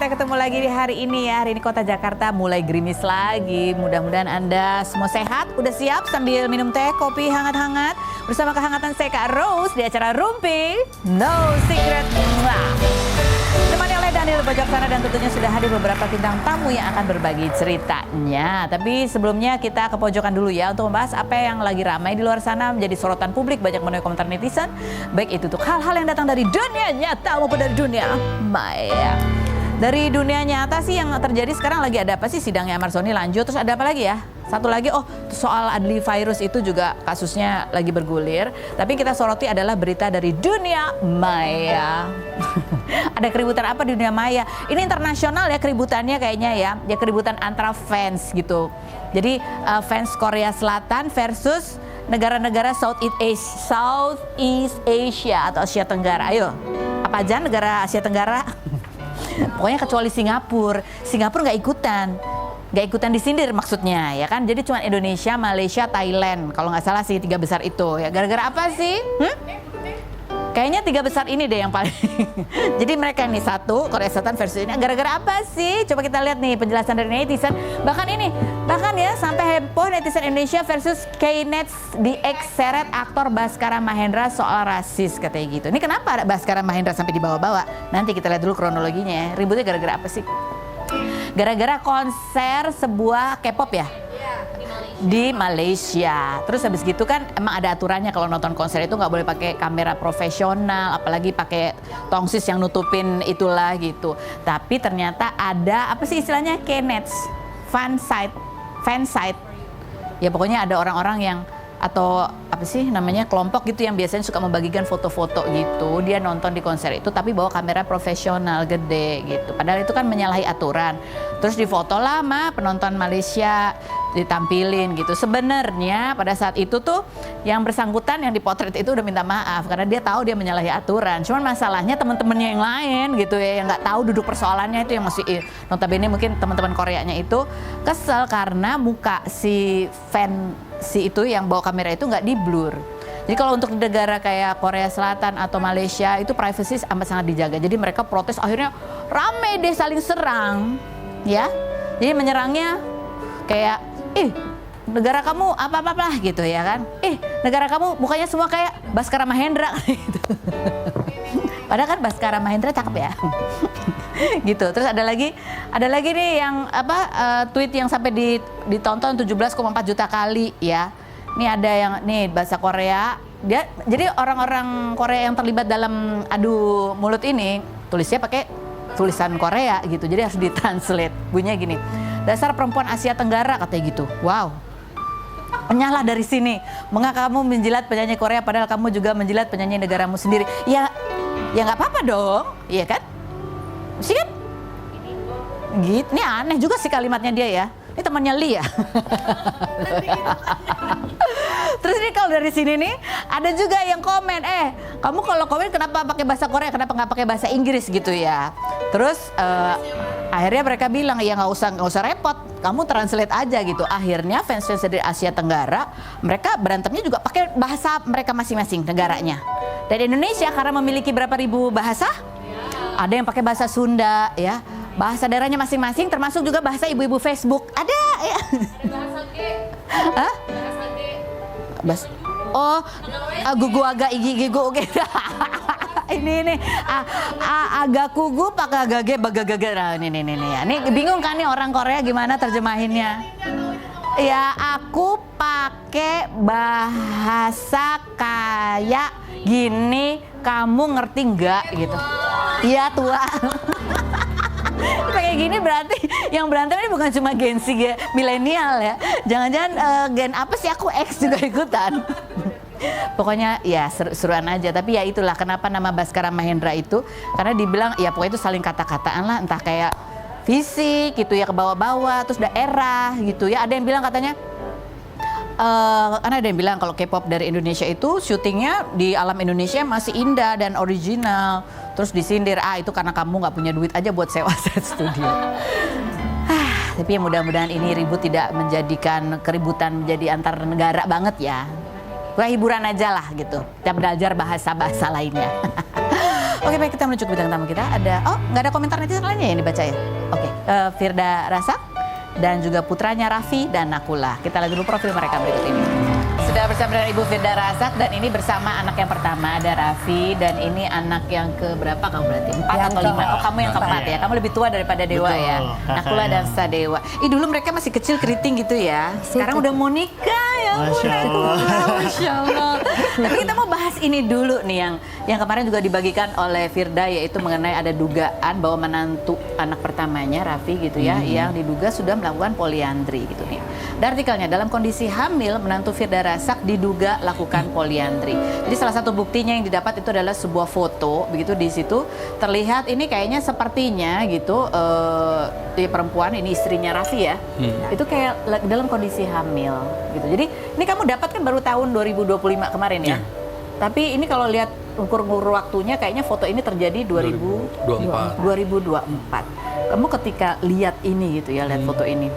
kita ketemu lagi di hari ini ya. Hari ini kota Jakarta mulai gerimis lagi. Mudah-mudahan Anda semua sehat. Udah siap sambil minum teh, kopi hangat-hangat bersama kehangatan saya Kak Rose di acara Rumpi No Secret. Ditemani oleh Daniel di pojok sana dan tentunya sudah hadir beberapa bintang tamu yang akan berbagi ceritanya. Tapi sebelumnya kita ke pojokan dulu ya untuk membahas apa yang lagi ramai di luar sana menjadi sorotan publik, banyak menuai komentar netizen. Baik itu untuk hal-hal yang datang dari dunia nyata maupun dari dunia maya. Dari dunia nyata sih yang terjadi sekarang lagi ada apa sih, sidangnya Ahmad Soni lanjut, terus ada apa lagi ya? Satu lagi, soal adli virus itu juga kasusnya lagi bergulir. Tapi kita soroti adalah berita dari dunia maya. Ada keributan apa di dunia maya? Ini internasional ya keributannya kayaknya ya. Ya keributan antara fans gitu. Jadi fans Korea Selatan versus negara-negara Southeast Asia atau Asia Tenggara. Ayo, apa aja negara Asia Tenggara? Pokoknya kecuali Singapura. Singapura nggak ikutan disindir maksudnya ya kan. Jadi cuma Indonesia, Malaysia, Thailand kalau nggak salah sih 3 besar itu ya. Gara-gara apa sih? Kayaknya 3 besar ini deh yang paling. Jadi mereka nih satu Korea Selatan versus ini. Gara-gara apa sih? Coba kita lihat nih penjelasan dari netizen. Bahkan ya sampai heboh netizen Indonesia versus K-Nets di seret aktor Baskara Mahendra soal rasis katanya gitu. Ini kenapa Baskara Mahendra sampai dibawa-bawa? Nanti kita lihat dulu kronologinya ya. Ributnya gara-gara apa sih? Gara-gara konser sebuah K-pop ya? Di Malaysia. Terus habis gitu kan emang ada aturannya kalau nonton konser itu nggak boleh pakai kamera profesional, apalagi pakai tongsis yang nutupin itulah gitu. Tapi ternyata ada apa sih istilahnya K-Nets, fansite. Ya pokoknya ada orang-orang yang atau apa sih namanya kelompok gitu yang biasanya suka membagikan foto-foto gitu. Dia nonton di konser itu tapi bawa kamera profesional gede gitu. Padahal itu kan menyalahi aturan. Terus difoto lama penonton Malaysia ditampilin gitu. Sebenarnya pada saat itu tuh yang bersangkutan yang dipotret itu udah minta maaf karena dia tahu dia menyalahi aturan. Cuman masalahnya teman-temannya yang lain gitu ya yang nggak tahu duduk persoalannya itu yang masih notabene mungkin teman-teman Koreanya itu kesel karena muka si itu yang bawa kamera itu nggak di blur. Jadi kalau untuk negara kayak Korea Selatan atau Malaysia itu privacy amat sangat dijaga. Jadi mereka protes akhirnya rame deh saling serang ya. Jadi menyerangnya kayak negara kamu apa-apa gitu ya kan. Negara kamu mukanya semua kayak Baskara Mahendra gitu. Padahal kan Baskara Mahendra cakep ya. Gitu. Terus ada lagi nih yang tweet yang sampai ditonton 17,4 juta kali ya. Ini ada yang nih bahasa Korea. Jadi orang-orang Korea yang terlibat dalam adu mulut ini tulisnya pakai tulisan Korea gitu. Jadi harus ditranslate. Bunyinya gini. Dasar perempuan Asia Tenggara katanya gitu. Wow. Penyalah dari sini. Mengapa kamu menjilat penyanyi Korea padahal kamu juga menjilat penyanyi negaramu sendiri? Ya nggak apa-apa dong. Iya kan? Sih kan? Gitu. Ini aneh juga sih kalimatnya dia ya. Ini temannya Lia. Terus ini kalau dari sini nih ada juga yang komen, kamu kalau komen kenapa pakai bahasa Korea, kenapa nggak pakai bahasa Inggris gitu ya. Terus akhirnya mereka bilang ya nggak usah repot, kamu translate aja gitu. Akhirnya fans-fans dari Asia Tenggara mereka berantemnya juga pakai bahasa mereka masing-masing negaranya. Dan Indonesia karena memiliki berapa ribu bahasa, ada yang pakai bahasa Sunda ya. Bahasa daerahnya masing-masing termasuk juga bahasa ibu-ibu Facebook. Ada ya. Bahasa G. Hah? Bahasa G. Gugu agak gigu oke. Ini agak kugu pakai agak bagagaga. Nah, ini ya. Ini bingung kan nih orang Korea gimana terjemahinnya? Ya aku pakai bahasa kayak gini, kamu ngerti nggak gitu? Iya tua. Kayak gini berarti yang berantem ini bukan cuma Gen Z milenial ya. Jangan-jangan gen apa sih aku X juga ikutan. Pokoknya ya seruan aja. Tapi ya itulah kenapa nama Baskara Mahendra itu. Karena dibilang ya pokoknya itu saling kata-kataan lah. Entah kayak fisik gitu ya ke bawah-bawah. Terus daerah gitu ya. Ada yang bilang katanya. Karena ada yang bilang kalau K-pop dari Indonesia itu syutingnya di alam Indonesia masih indah dan original. Terus disindir, itu karena kamu nggak punya duit aja buat sewa set studio. Tapi ya mudah-mudahan ini ribut tidak menjadikan keributan menjadi antar negara banget ya. Kayak hiburan aja lah gitu. Kita belajar bahasa-bahasa lainnya. Oke, baik, kita menuju ke bintang tamu kita. Nggak ada komentar netizen lainnya yang dibaca ya? Oke, Firda Rasak dan juga putranya Raffi dan Nakula. Kita lihat dulu profil mereka berikut ini. Sudah bersama dengan Ibu Firda Rasak dan ini bersama anak yang pertama ada Raffi dan ini anak yang keberapa kamu berarti? 4 atau 5? Oh, kamu yang keempat ya. Kamu lebih tua daripada Dewa. Betul. Ya. Nakula dan Sadewa. Dulu mereka masih kecil keriting gitu ya. Sekarang udah mau nikah ya. Masya Allah. Masya Allah. Tapi kita mau bahas ini dulu nih yang kemarin juga dibagikan oleh Firda, yaitu mengenai ada dugaan bahwa menantu anak pertamanya Raffi gitu ya, yang diduga sudah melakukan poliandri gitu nih. Dan artikelnya, dalam kondisi hamil menantu Firda Rasak diduga lakukan poliandri. Jadi salah satu buktinya yang didapat itu adalah sebuah foto, begitu di situ terlihat ini kayaknya sepertinya gitu di perempuan ini istrinya Raffi ya, itu kayak dalam kondisi hamil gitu. Jadi ini kamu dapat kan baru tahun 2025 kemarin ya. Tapi ini kalau lihat ukur waktunya kayaknya foto ini terjadi 2024. Kamu ketika lihat ini gitu ya, lihat foto ini.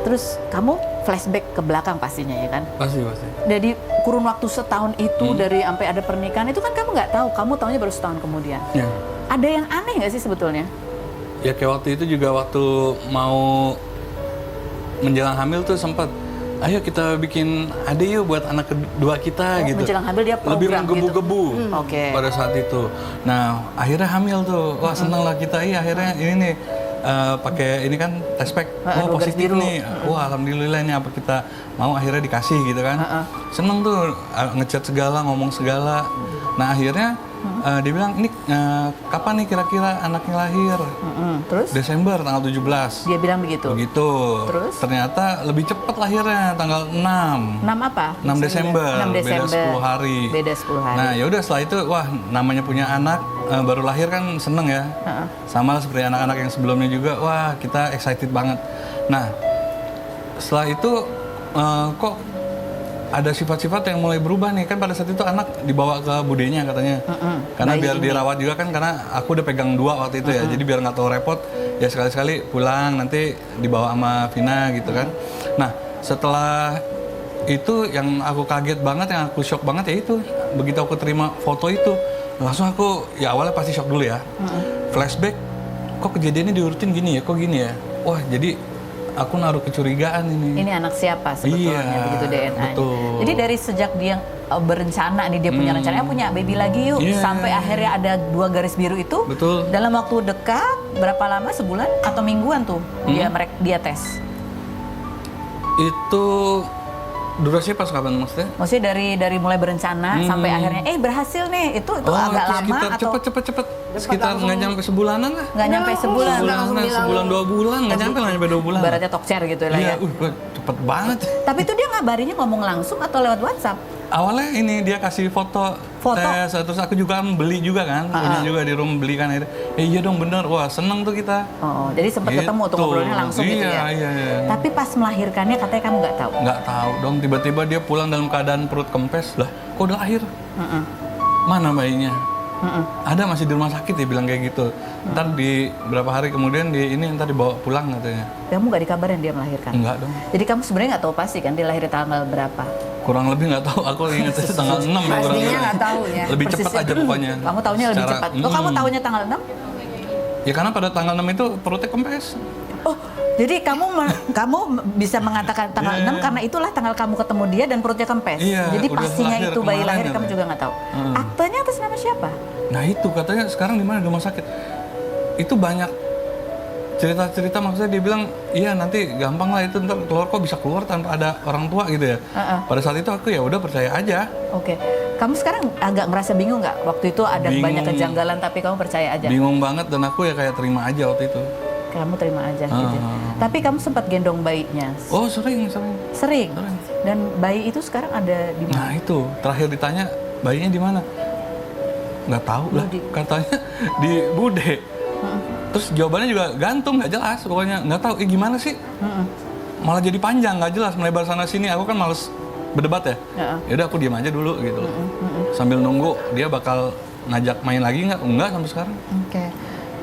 Terus kamu flashback ke belakang pastinya ya kan? Pasti. Jadi kurun waktu setahun itu dari sampai ada pernikahan itu kan kamu nggak tahu, kamu tahunya baru setahun kemudian. Ya. Ada yang aneh nggak sih sebetulnya? Ya kayak waktu itu juga waktu mau menjelang hamil tuh sempat, ayo kita bikin ade yuk buat anak kedua kita gitu. Menjelang hamil dia program lebih menggebu-gebu Oke. pada saat itu. Nah akhirnya hamil tuh, wah seneng lah kita, akhirnya ini nih pakai ini kan test pack, positif nih, wah alhamdulillah ini apa kita mau akhirnya dikasih gitu kan. Seneng tuh ngechat segala, ngomong segala. Nah akhirnya dia bilang ini kapan nih kira-kira anaknya lahir? Terus? Desember tanggal 17. Dia bilang begitu? Begitu. Terus? Ternyata lebih cepat lahirnya tanggal 6. 6 apa? 6 Desember. 6 Desember. Beda 10 hari. Beda 10 hari. Nah ya udah setelah itu wah namanya punya anak baru lahir kan seneng ya. Sama lah seperti anak-anak yang sebelumnya juga, wah kita excited banget. Nah setelah itu kok ada sifat-sifat yang mulai berubah nih, kan pada saat itu anak dibawa ke budenya katanya, karena biar dirawat juga kan, karena aku udah pegang 2 waktu itu ya, jadi biar nggak terlalu repot ya sekali-sekali pulang nanti dibawa sama Vina gitu kan. Nah setelah itu yang aku kaget banget, yang aku shock banget ya itu, begitu aku terima foto itu langsung aku ya awalnya pasti shock dulu ya, flashback, kok kejadiannya diurutin gini ya, kok gini ya, wah jadi aku naruh kecurigaan ini. Ini anak siapa sebetulnya, iya, begitu DNA-nya. Betul. Jadi dari sejak dia berencana nih, dia punya rencananya punya baby lagi yuk, sampai akhirnya ada 2 garis biru itu. Betul. Dalam waktu dekat, berapa lama, sebulan atau mingguan tuh dia tes? Itu durasinya pas kapan maksudnya? Maksudnya dari mulai berencana sampai akhirnya berhasil nih, itu agak lama atau cepet sekitar nggak nyampe sebulanan lah. Nggak nyampe sebulan. Sebulan 2 bulan nggak nyampe 2 bulan. Ibaratnya tokcer gitu lah ya. Iya, cepet banget. Tapi itu dia ngabarinnya ngomong langsung atau lewat WhatsApp? Awalnya ini dia kasih foto tes, terus aku juga beli juga kan, punya juga di rumah, beli kan akhirnya. Iya dong bener, wah seneng tuh kita. Jadi sempat ketemu tuh ngobrolnya langsung gitu ya. Iya. Tapi pas melahirkannya katanya kamu nggak tahu? Nggak tahu dong, tiba-tiba dia pulang dalam keadaan perut kempes, lah kok udah lahir? Mana bayinya? Ada masih di rumah sakit, dia bilang kayak gitu. Ntar di berapa hari kemudian ntar dibawa pulang katanya. Kamu nggak dikabarin dia melahirkan? Enggak dong. Jadi kamu sebenarnya nggak tahu pasti kan dia lahir tanggal berapa? Kurang lebih nggak tahu, aku ingatnya tanggal 6 ya kurang lebih. Pastinya nggak tahu ya. Lebih cepat aja pokoknya. Kamu tahunya lebih cepat. Kamu tahunya tanggal 6? Ya karena pada tanggal 6 itu perutnya kempes. Oh, jadi kamu bisa mengatakan tanggal 6 karena itulah tanggal kamu ketemu dia dan perutnya kempes. Iya, jadi udah pastinya lahir itu bayi kemarin lahir ya. kamu juga nggak tahu. Aktenya atas nama siapa? Nah itu katanya sekarang di mana, di rumah sakit. Itu banyak cerita-cerita, maksudnya dia bilang iya nanti gampang lah itu, ntar keluar, kok bisa keluar tanpa ada orang tua gitu ya. Pada saat itu aku ya udah percaya aja. Oke. Kamu sekarang agak ngerasa bingung nggak? Waktu itu ada banyak kejanggalan tapi kamu percaya aja? Bingung banget, dan aku ya kayak terima aja waktu itu. Kamu terima aja gitu. Tapi kamu sempat gendong bayinya? Oh sering. Sering? Dan bayi itu sekarang ada di mana? Nah itu, terakhir ditanya bayinya di mana? Nggak tahu lah, katanya di Bude. Terus jawabannya juga gantung, nggak jelas, pokoknya nggak tahu. Gimana sih? Malah jadi panjang, nggak jelas, melebar sana sini. Aku kan males berdebat ya. Yaudah aku diam aja dulu gitu. Sambil nunggu dia bakal ngajak main lagi nggak? Enggak sampai sekarang. Oke.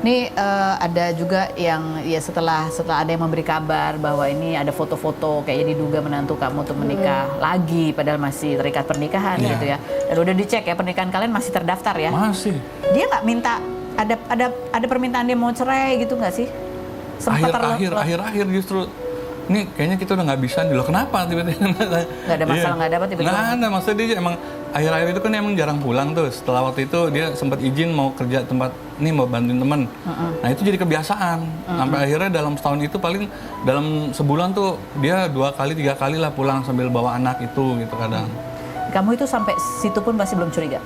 Ini ada juga yang ya setelah ada yang memberi kabar bahwa ini ada foto-foto kayaknya diduga menantu kamu untuk menikah lagi padahal masih terikat pernikahan gitu ya. Dan udah dicek ya pernikahan kalian masih terdaftar ya. Masih. Dia nggak minta ada permintaan dia mau cerai gitu nggak sih? Akhir-akhir justru ini kayaknya kita udah nggak bisa nih loh, kenapa tiba-tiba nggak ada masalah, nggak ada apa tiba-tiba nggak ada, maksudnya dia emang akhir-akhir itu kan emang jarang pulang tuh. Setelah waktu itu dia sempat izin mau kerja tempat ini, mau bantuin temen. Nah itu jadi kebiasaan sampai akhirnya dalam setahun itu paling dalam sebulan tuh dia 2 kali 3 kali lah pulang sambil bawa anak itu gitu kadang. Kamu itu sampai situ pun masih belum curiga?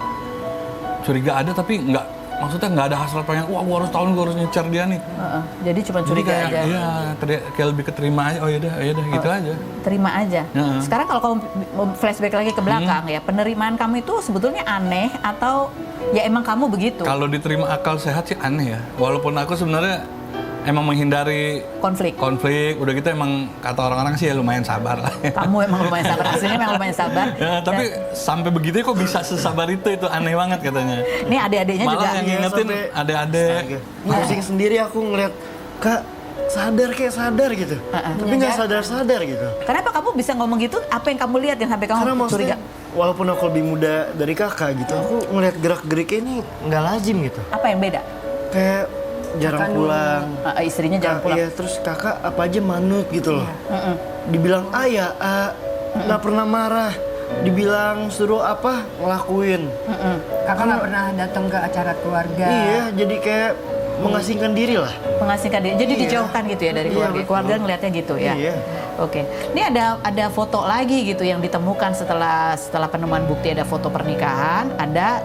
Curiga ada tapi maksudnya nggak ada hasrat pengen, wah gua harus tahun gua harus nyecer dia nih. Jadi cuma curiga kayak, aja. Iya, kayak lebih keterima aja. Oh yaudah gitu aja. Terima aja. Sekarang kalau kamu flashback lagi ke belakang ya, penerimaan kamu itu sebetulnya aneh atau ya emang kamu begitu? Kalau diterima akal sehat sih aneh ya. Walaupun aku sebenarnya emang menghindari konflik. Udah gitu emang kata orang-orang sih ya lumayan sabar lah. Kamu emang lumayan sabar, aslinya emang lumayan sabar. Ya, tapi sampai begitu kok bisa sesabar itu aneh banget katanya. Ini adik-adiknya juga. Malah yang ngingetin adik-adik. Pusing sendiri aku ngeliat, Kak sadar gitu. Tapi nggak sadar gitu. Kenapa kamu bisa ngomong gitu? Apa yang kamu lihat yang sampai kamu Karena curiga? maksudnya, walaupun aku lebih muda dari kakak gitu, aku ngeliat gerak-geriknya ini nggak lazim gitu. Apa yang beda? Kayak jarang pulang. Istrinya jarang pulang. Iya, terus kakak apa aja manut gitu loh. Dibilang ya nggak pernah marah. Dibilang suruh apa ngelakuin. Kakak nggak pernah datang ke acara keluarga. Iya, jadi kayak mengasingkan diri lah. Mengasingkan diri. Jadi dijauhkan gitu ya dari keluarga. betul. Keluarga ngelihatnya gitu ya. Iya. Oke. Ini ada foto lagi gitu yang ditemukan setelah penemuan bukti, ada foto pernikahan, ada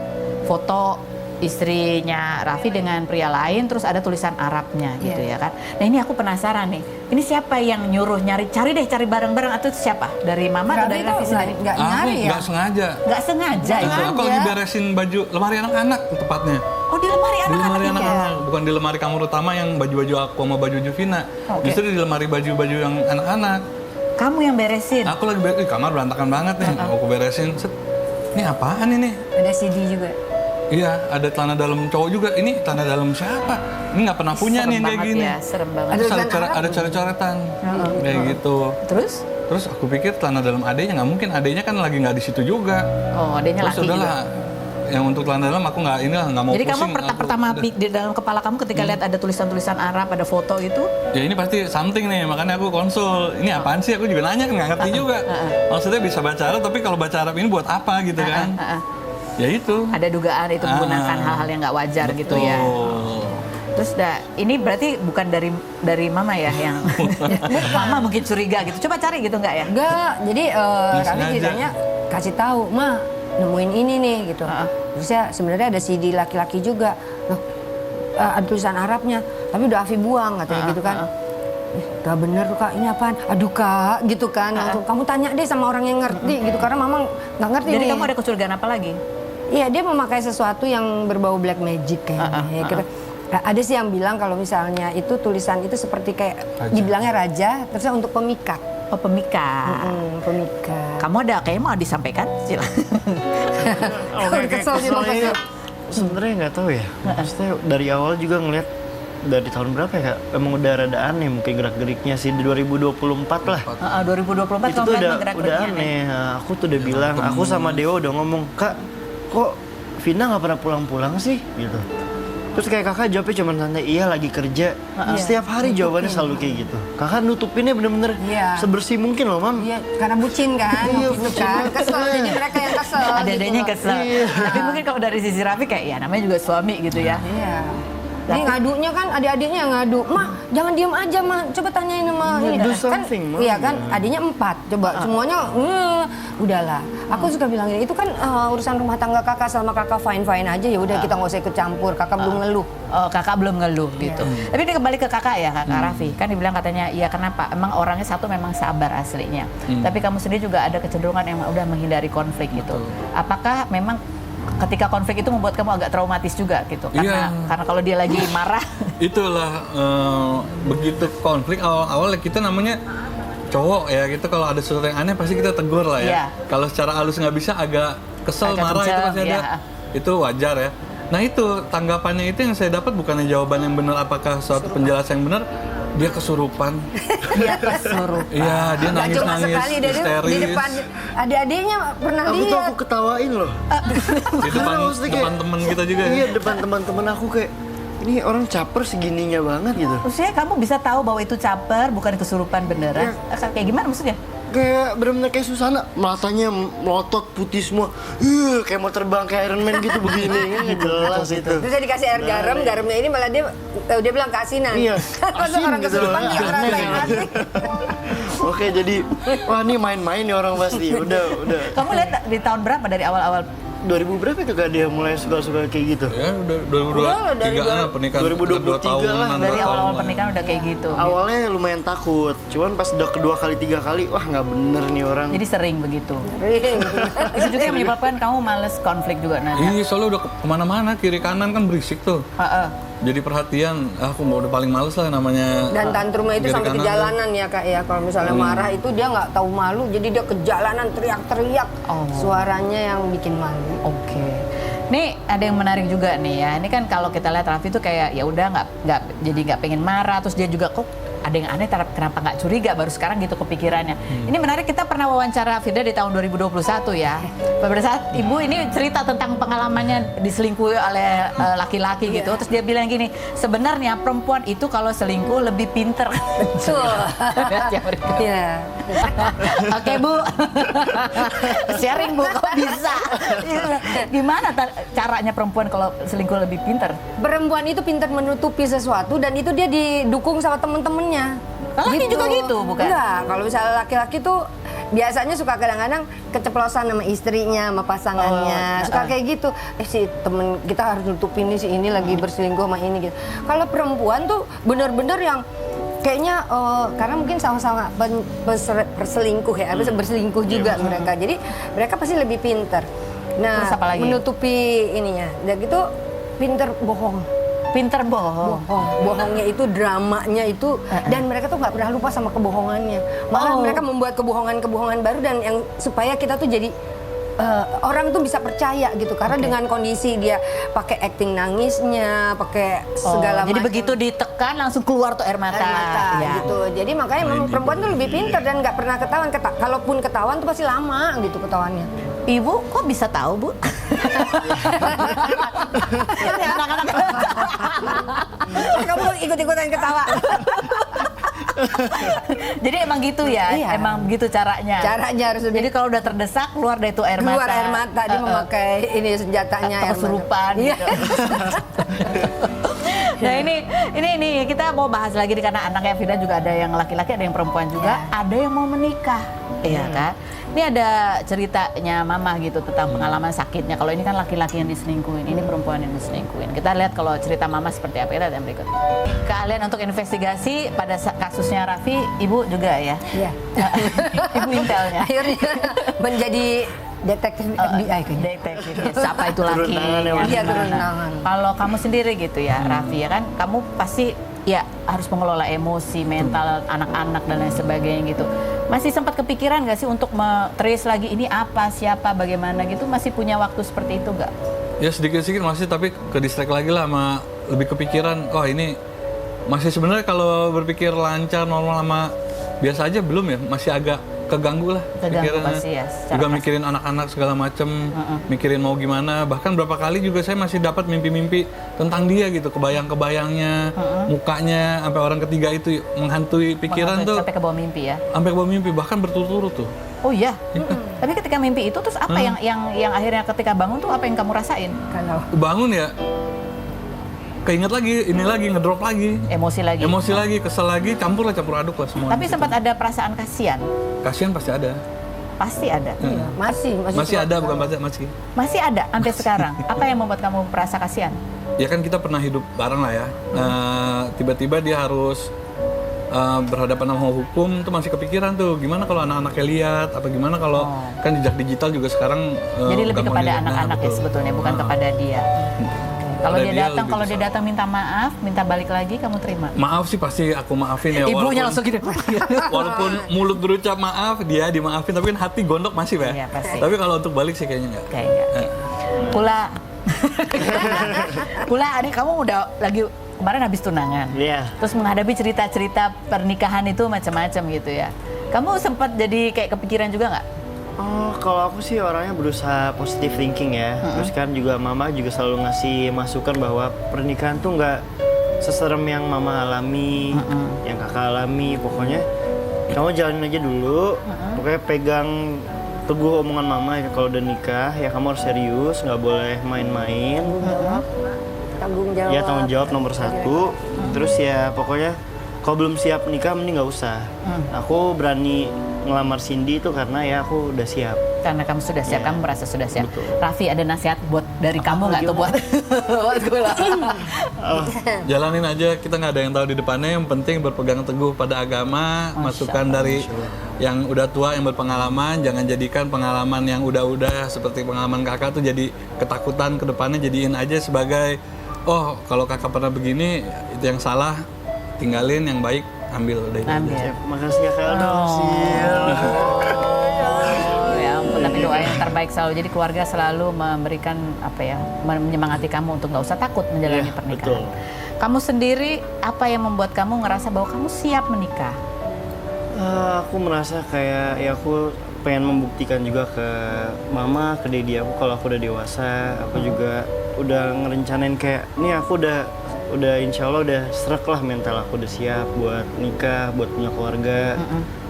foto istrinya Raffi dengan pria lain, terus ada tulisan Arabnya gitu ya kan. Nah ini aku penasaran nih, ini siapa yang nyuruh cari bareng-bareng atau itu siapa? Dari mama atau dari Raffi sendiri? Nggak nyari ya? Nggak sengaja. Nggak sengaja itu? Aku lagi beresin baju lemari anak-anak tepatnya. Oh di lemari Di anak-anak lemari juga? anak-anak, bukan di lemari kamar utama yang baju-baju aku sama baju Juvina. Justru di lemari baju-baju yang anak-anak. Kamu yang beresin? Aku lagi beresin, kamar berantakan banget nih. Aku beresin, set. Ini apaan ini? Ada CD juga. Iya, ada celana dalam cowok juga. Ini celana dalam siapa? Ini nggak pernah punya nih yang kayak gini. Ya, serem banget. Terus Ada ada coret-coretan kayak gitu. Terus aku pikir celana dalam adenya nggak mungkin. Adenya kan lagi nggak di situ juga. Oh, adanya Terus laki juga. udahlah. Yang untuk celana dalam aku nggak mau Jadi pusing. kamu pertama di dalam kepala kamu ketika lihat ada tulisan-tulisan Arab, ada foto itu? Ya ini pasti something nih, makanya aku konsul. Ini apaan sih? Aku juga nanya kan, nggak ngerti juga. Maksudnya bisa baca Arab, tapi kalau baca Arab ini buat apa gitu kan? Ya itu. Ada dugaan itu menggunakan hal-hal yang nggak wajar gitu ya. Terus ini berarti bukan dari mama ya yang mama mungkin curiga gitu. Coba cari gitu nggak ya? Enggak, jadi Raffi sengaja. ceritanya kasih tahu, Ma, nemuin ini nih gitu. Terus ya sebenarnya ada CD laki-laki juga. Loh, ada tulisan Arabnya, tapi udah Afi buang katanya gitu kan. Gak bener tuh Kak, ini apaan? Aduh Kak, gitu kan. Langsung, kamu tanya deh sama orang yang ngerti gitu, karena Mama nggak ngerti Jadi nih. kamu ada kecurigaan apa lagi? Iya, dia memakai sesuatu yang berbau black magic kayaknya. Gitu. Ada sih yang bilang kalau misalnya itu tulisan itu seperti kayak dibilangnya raja, terusnya untuk pemikat. Oh, pemikat. Pemikat. Kamu ada kayaknya mau disampaikan? Kesel sih makanya. Sebenarnya nggak tahu ya. Maksudnya dari awal juga ngeliat dari tahun berapa ya Kak? Emang udah rada aneh mungkin gerak-geriknya sih di 2024 lah. 2024 Itu kamu tuh lihat udah gerak-geriknya nih. aneh. Nah, aku tuh udah bilang, aku sama Dewa udah ngomong, Kak, kok Vina nggak pernah pulang-pulang sih? Gitu. Terus kayak kakak jawabnya cuma santai, iya lagi kerja. Setiap hari jawabannya selalu kayak gitu. Kakak nutupinnya bener-bener sebersih mungkin loh, Mam. Iya, karena bucin kan, Iya, gitu kan. Kesel, jadi mereka yang kesel. Ada-adanya gitu. kesel. Tapi mungkin kalau dari sisi Raffi kayak ya namanya juga suami gitu ya. Iya. Ini ngadunya kan adik-adiknya yang ngadu. Mah, jangan diem aja, Mah. Coba tanyain sama ini. do Kan, something, Ma. iya kan, adiknya 4. Coba semuanya, udahlah. Aku suka bilang gini, itu kan urusan rumah tangga kakak sama kakak fine-fine aja. Ya udah kita nggak usah ikut campur. Kakak belum ngeluh. Oh, kakak belum ngeluh gitu. Tapi ini kembali ke kakak ya, kakak Raffi. Kan dibilang katanya, iya kenapa? Emang orangnya satu memang sabar aslinya. Tapi kamu sendiri juga ada kecenderungan yang udah menghindari konflik gitu. Apakah memang ketika konflik itu membuat kamu agak traumatis juga gitu? Karena kalau dia lagi marah. Itulah begitu konflik awal-awal kita namanya cowok ya gitu, kalau ada sesuatu yang aneh pasti kita tegur lah ya. Iya. Kalau secara halus nggak bisa agak kesel, Agak marah itu kenceng, pasti ada. iya. Itu wajar ya. Nah itu tanggapannya itu yang saya dapat bukannya jawaban yang benar, apakah suatu penjelasan yang benar, dia kesurupan. Dia kesurupan. Iya, dia Nggak cuma nangis-nangis, sekali, di histeris. depan adik-adiknya pernah Aku tuh lihat. aku ketawain loh. Di depan, Maksudnya kayak- depan temen kita juga ya. Iya, depan teman-teman aku kayak, ini orang caper segininya banget gitu. Maksudnya kamu bisa tahu bahwa itu caper, bukan kesurupan beneran. Kayak gimana maksudnya? Kayak bener-bener kayak Susana, matanya melotot putih semua. Kayak mau terbang kayak Iron Man gitu begini. Nggak jelas itu. Terus saya dikasih air garam, garamnya ini malah dia bilang keasinan. Iya, Masa asin orang gitu kesurupan loh. dia Aneh ngerasain gitu. asin. Oke, jadi wah ini main-main nih orang pasti. Udah. Kamu lihat di tahun berapa dari awal-awal? 2000 berapa itu Kak dia mulai suka-suka kayak gitu? Ya udah Udah, dari 2023 pernikahan 2023 2 tahunan, lah. 2 Dari awal-awal tahunan. pernikahan udah kayak gitu. Awalnya lumayan takut, cuman pas udah kedua kali, 3 kali, wah nggak bener nih orang. Jadi sering begitu. Ring. Itu juga yang menyebabkan kamu males konflik juga nanti. Iya, soalnya udah kemana-mana, kiri kanan kan berisik tuh. Jadi perhatian, aku udah paling males lah namanya. Dan tantrumnya itu kiri sampai ke kanan. jalanan ya Kak ya. Kalau misalnya marah itu dia nggak tahu malu, jadi dia ke jalanan teriak-teriak. Oh. Suaranya yang bikin malu. Oke. Nih ada yang menarik juga nih ya. Ini kan kalau kita lihat Raffi tuh kayak ya udah nggak pengen marah, terus dia juga kok ada yang aneh, kenapa nggak curiga baru sekarang gitu kepikirannya. Ini menarik, kita pernah wawancara Firda di tahun 2021 ya. Pada saat ibu ini cerita tentang pengalamannya diselingkuhi oleh laki-laki gitu. Terus dia bilang gini, sebenarnya perempuan itu kalau selingkuh lebih pinter. Betul. Ya, berikut. Iya. Oke Bu, sharing Bu, kok bisa? Gimana caranya perempuan kalau selingkuh lebih pinter? Perempuan itu pintar menutupi sesuatu dan itu dia didukung sama temen-temennya. Laki juga gitu, bukan? Enggak, kalau misalnya laki-laki tuh biasanya suka kadang-kadang keceplosan sama istrinya, sama pasangannya. Suka kayak gitu. Si temen kita harus nutupin ini, si ini lagi berselingkuh sama ini gitu. Kalau perempuan tuh bener-bener yang kayaknya karena mungkin sama-sama berselingkuh ya, harus berselingkuh juga mereka. Jadi mereka pasti lebih pinter. Nah, Terus apa lagi? menutupi ininya. Dan gitu pinter bohong. Pinter bohong. Bohongnya itu, dramanya itu, dan mereka tuh nggak pernah lupa sama kebohongannya. Malah mereka membuat kebohongan-kebohongan baru dan yang supaya kita tuh jadi orang tuh bisa percaya gitu. Karena dengan kondisi dia pakai acting nangisnya, pakai segala Jadi macam. begitu ditekan langsung keluar tuh air mata. Air mata Ya. gitu. Jadi makanya memang perempuan tuh lebih pintar dan nggak pernah ketahuan. Kalaupun ketahuan tuh pasti lama gitu ketahuannya. Ibu kok bisa tahu Bu? Anak-anak. Kamu ikut-ikutan ketawa. Jadi emang gitu ya, Iya. emang gitu caranya. Caranya harus lebih Jadi kalau udah terdesak keluar dari itu air mata. keluar air mata, dia memakai ini senjatanya atau air mata. kesurupan Iya. gitu. Nah ini kita mau bahas lagi nih, karena anaknya Firda juga ada yang laki-laki, ada yang perempuan juga, ada yang mau menikah, iya kan? Ini ada ceritanya mama gitu tentang pengalaman sakitnya. Kalau ini kan laki-laki yang diselingkuhin, ini perempuan yang diselingkuhin. Kita lihat kalau cerita mama seperti apa, kita lihat yang berikut. Kalian untuk investigasi pada kasusnya Raffi, ibu juga ya? Iya. Ibu intelnya. Akhirnya menjadi detektif FBI kayaknya. Detektif. Siapa itu laki? Turun tangan ya, yang Iya, gimana? turun tangan. Kalau kamu sendiri gitu ya, Raffi ya kan, kamu pasti ya harus mengelola emosi, mental anak-anak dan lain sebagainya gitu. Masih sempat kepikiran nggak sih untuk trace lagi ini apa, siapa, bagaimana gitu? Masih punya waktu seperti itu nggak? Ya sedikit-sedikit masih, tapi ke distract lagi lah sama lebih kepikiran. Oh ini masih sebenarnya kalau berpikir lancar, normal sama biasa aja belum ya, masih agak keganggu lah Keganggu pikirannya. pasti ya, secara Juga pasti. mikirin anak-anak segala macem, mikirin mau gimana. Bahkan berapa kali juga saya masih dapat mimpi-mimpi tentang dia gitu, kebayang-kebayangnya, mukanya, sampai orang ketiga itu menghantui pikiran tuh, Sampai ke bawah mimpi ya? sampai ke bawah mimpi, bahkan berturut-turut tuh. Oh iya? Tapi ketika mimpi itu terus apa yang akhirnya ketika bangun tuh apa yang kamu rasain? Kalau Bangun ya, keinget lagi, ini lagi, ngedrop lagi. Emosi lagi? Emosi lagi, kesel lagi, campur aduk lah semua. Tapi sempat ada perasaan kasihan? Kasihan pasti ada. Pasti ada? Masih ada, bukan pasti, masih. Masih ada sampai sekarang? Apa yang membuat kamu merasa kasihan? Ya kan kita pernah hidup bareng lah ya. Tiba-tiba dia harus berhadapan sama hukum, tuh masih kepikiran tuh. Gimana kalau anak-anaknya lihat? Apa gimana kalau kan jejak digital juga sekarang Jadi lebih udah mau kepada dilihat. Nah, anak-anak ya betul. sebetulnya, bukan kepada dia. Kalau Pada dia dia datang, lebih kalau dia besar. datang minta maaf, minta balik lagi, kamu terima? Maaf sih pasti aku maafin ya. Ibunya langsung gini. Walaupun mulut berucap maaf, dia dimaafin, tapi kan hati gondok masih ya. Iya, pasti. Tapi kalau untuk balik sih kayaknya enggak. Kayaknya. Pula Kula, adik kamu udah lagi kemarin habis tunangan. Iya. Terus menghadapi cerita-cerita pernikahan itu macam-macam gitu ya. Kamu sempat jadi kayak kepikiran juga nggak? Oh, kalau aku sih orangnya berusaha positive thinking ya. Terus kan juga mama juga selalu ngasih masukan bahwa pernikahan tuh nggak seserem yang mama alami, yang kakak alami. Pokoknya kamu jalanin aja dulu. Pokoknya pegang teguh omongan mama ya, kalau udah nikah ya kamu harus serius, nggak boleh main-main. Tanggung jawab. Ya tanggung jawab nomor satu. Terus ya pokoknya kalau belum siap nikah mending nggak usah. Aku berani ngelamar Cindy itu karena ya aku udah siap. Karena kamu sudah siap, Iya. kamu merasa sudah siap. Betul. Raffi, ada nasihat buat dari kamu nggak tuh buat Kula? Jalanin aja, kita nggak ada yang tahu di depannya. Yang penting berpegang teguh pada agama, masukan dari yang udah tua, yang berpengalaman. Jangan jadikan pengalaman yang udah-udah seperti pengalaman kakak tuh jadi ketakutan ke depannya. Jadiin aja sebagai, oh kalau kakak pernah begini, itu yang salah, tinggalin, yang baik ambil udah itu aja. Ambil. Siap. Makasih ya kak. Ya ampun, tapi doa yang terbaik selalu. Jadi keluarga selalu memberikan apa ya, menyemangati kamu untuk nggak usah takut menjalani Iya, pernikahan. betul. Kamu sendiri apa yang membuat kamu ngerasa bahwa kamu siap menikah? Aku merasa kayak ya aku pengen membuktikan juga ke mama, ke dedi aku kalau aku udah dewasa. Aku juga udah ngerencanain kayak nih aku udah insya Allah udah serak lah mental aku udah siap buat nikah, buat punya keluarga.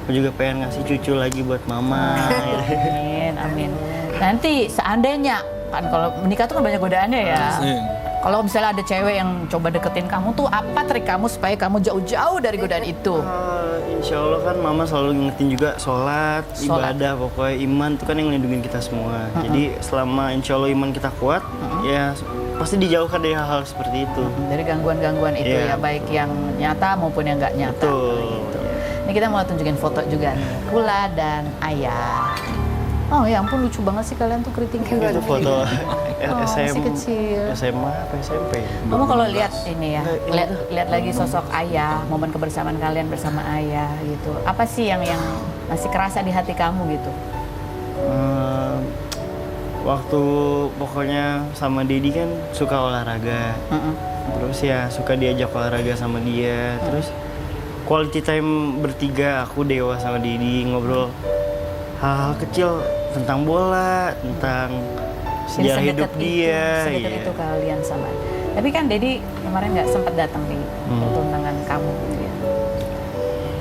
Aku juga pengen ngasih cucu lagi buat mama. Amin, amin. Nanti seandainya kan kalau menikah tuh kan banyak godaannya ya. Iya. Kalau misalnya ada cewek yang coba deketin kamu tuh apa trik kamu supaya kamu jauh-jauh dari godaan itu? Insya Allah kan mama selalu ngingetin juga sholat, Sholat. ibadah, pokoknya iman itu kan yang ngelindungin kita semua. Jadi selama insya Allah iman kita kuat, ya pasti dijauhkan dari hal-hal seperti itu. Dari gangguan-gangguan itu Iya, ya, baik yang nyata maupun yang nggak nyata. Betul. Gitu. Ini kita mau tunjukin foto juga nih, Kula dan Ayah. Oh ya ampun, lucu banget sih kalian tuh keriting-keriting. Itu foto masih kecil. SMA apa SMP? Kamu kalau lihat ini ya, lihat lagi sosok ayah, momen kebersamaan kalian bersama ayah gitu. Apa sih yang masih kerasa di hati kamu gitu? Waktu pokoknya sama Dedi kan suka olahraga. Terus ya suka diajak olahraga sama dia. Terus quality time bertiga, aku Dewa sama Dedi ngobrol hal-hal kecil tentang bola, tentang sejarah hidup dia. Sedekat Iya. itu kalian sama. Tapi kan Dedi kemarin nggak sempat datang di tunangan kamu gitu ya.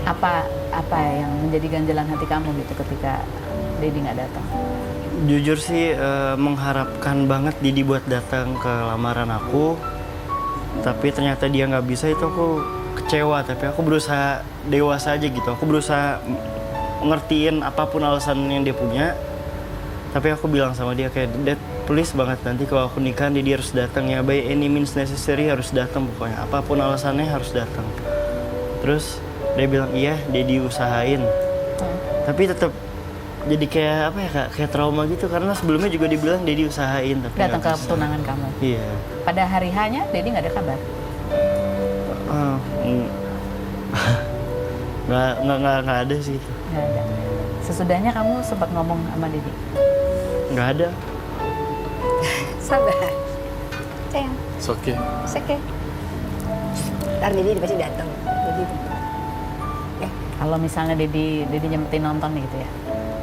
Apa yang menjadi ganjalan hati kamu gitu ketika Dedi nggak datang? Jujur sih mengharapkan banget Didi buat datang ke lamaran aku, tapi ternyata dia nggak bisa, itu aku kecewa. Tapi aku berusaha dewasa aja gitu, aku berusaha ngertiin apapun alasan yang dia punya. Tapi aku bilang sama dia kayak, Dad, please banget nanti kalau aku nikah Didi harus datang ya, by any means necessary harus datang pokoknya, apapun alasannya harus datang. Terus dia bilang iya, Didi usahain. Tapi tetap jadi kayak apa ya kak, kayak trauma gitu karena sebelumnya juga dibilang Dedi usahain tapi Datang ke nggak bisa. tunangan kamu. Iya. Pada hari hanya Dedi nggak ada kabar. Nggak ada sih itu. Nggak ada. Sesudahnya kamu sempat ngomong sama Dedi. Nggak ada. Sabar. Sayang, It's okay. it's okay. Ntar Dedi pasti datang. Dedi. Kalau misalnya Dedi nyempetin nonton gitu ya.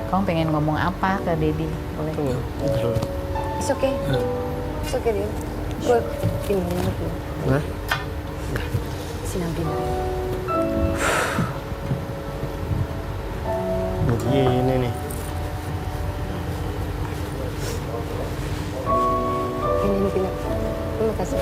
Kamu pengen ngomong apa ke Dedi? Boleh? Terus. It's okay. It's okay, Dedi. Gue pindahin dulu. Nah, Sinang pindah. begini nih. Pindahin pindah. Terima kasih.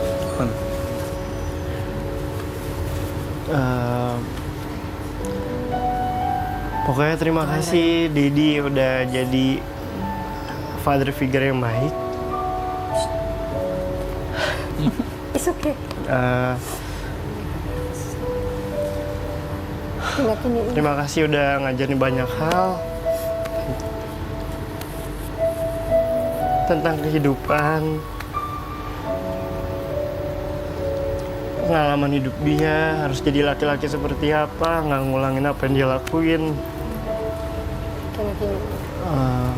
Pokoknya terima kasih Dedi udah jadi father figure yang baik. It's okay. Pindah. Terima kasih udah ngajarin banyak hal tentang kehidupan, pengalaman hidup dia, harus jadi laki-laki seperti apa, nggak ngulangin apa yang dia lakuin. Pindah.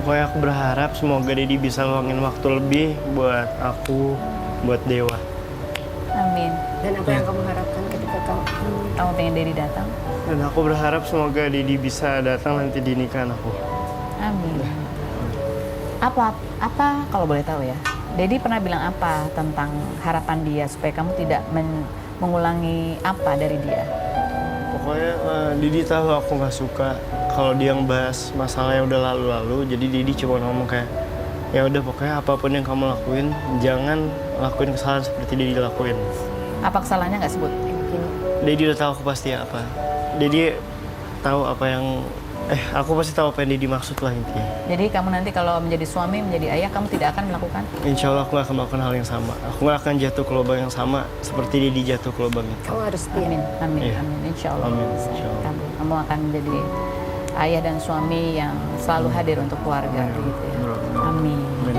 Pokoknya aku berharap semoga Dedi bisa luangin waktu lebih buat aku, buat Dewa. Amin. Dan apa yang kamu harapkan ketika Kamu pengen Dedi datang? Dan aku berharap semoga Dedi bisa datang nanti di nikahan aku. Amin. Apa kalau boleh tahu ya? Dedi pernah bilang apa tentang harapan dia supaya kamu tidak mengulangi apa dari dia? Pokoknya Didi tahu aku nggak suka kalau dia ngebahas masalah yang udah lalu-lalu. Jadi Didi cuma ngomong kayak, ya udah pokoknya apapun yang kamu lakuin, jangan lakuin kesalahan seperti Didi lakuin. Apa kesalahannya nggak sebut? Didi udah tahu aku pasti apa. Didi tahu apa yang, aku pasti tahu apa yang Didi maksud lah intinya. Jadi kamu nanti kalau menjadi suami, menjadi ayah, kamu tidak akan melakukan? Insya Allah aku gak akan melakukan hal yang sama. Aku gak akan jatuh ke lubang yang sama seperti Didi jatuh ke lubang itu. kamu harus setia. Amin, amin, Iya. amin. Insya Allah. Amin, bisa. insya Allah. Kamu akan menjadi ayah dan suami yang selalu hadir untuk keluarga. Gitu ya. Amin. Amin.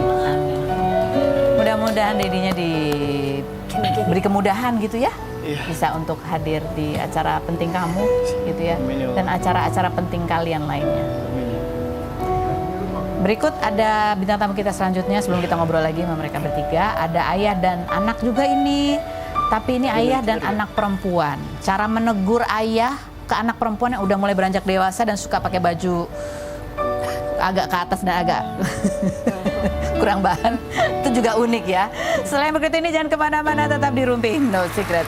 Mudah-mudahan Dedinya diberi kemudahan gitu ya. Iya. Bisa untuk hadir di acara penting kamu gitu ya. Amin, ya Allah. Dan acara-acara penting kalian lainnya. Amin. Berikut ada bintang tamu kita selanjutnya sebelum kita ngobrol lagi sama mereka bertiga. Ada ayah dan anak juga ini. Tapi ini ayah dan anak perempuan. Cara menegur ayah ke anak perempuan yang udah mulai beranjak dewasa dan suka pakai baju agak ke atas dan agak kurang bahan. Itu juga unik ya. Selain berikut ini jangan kemana-mana, tetap di Rumpi No Secret.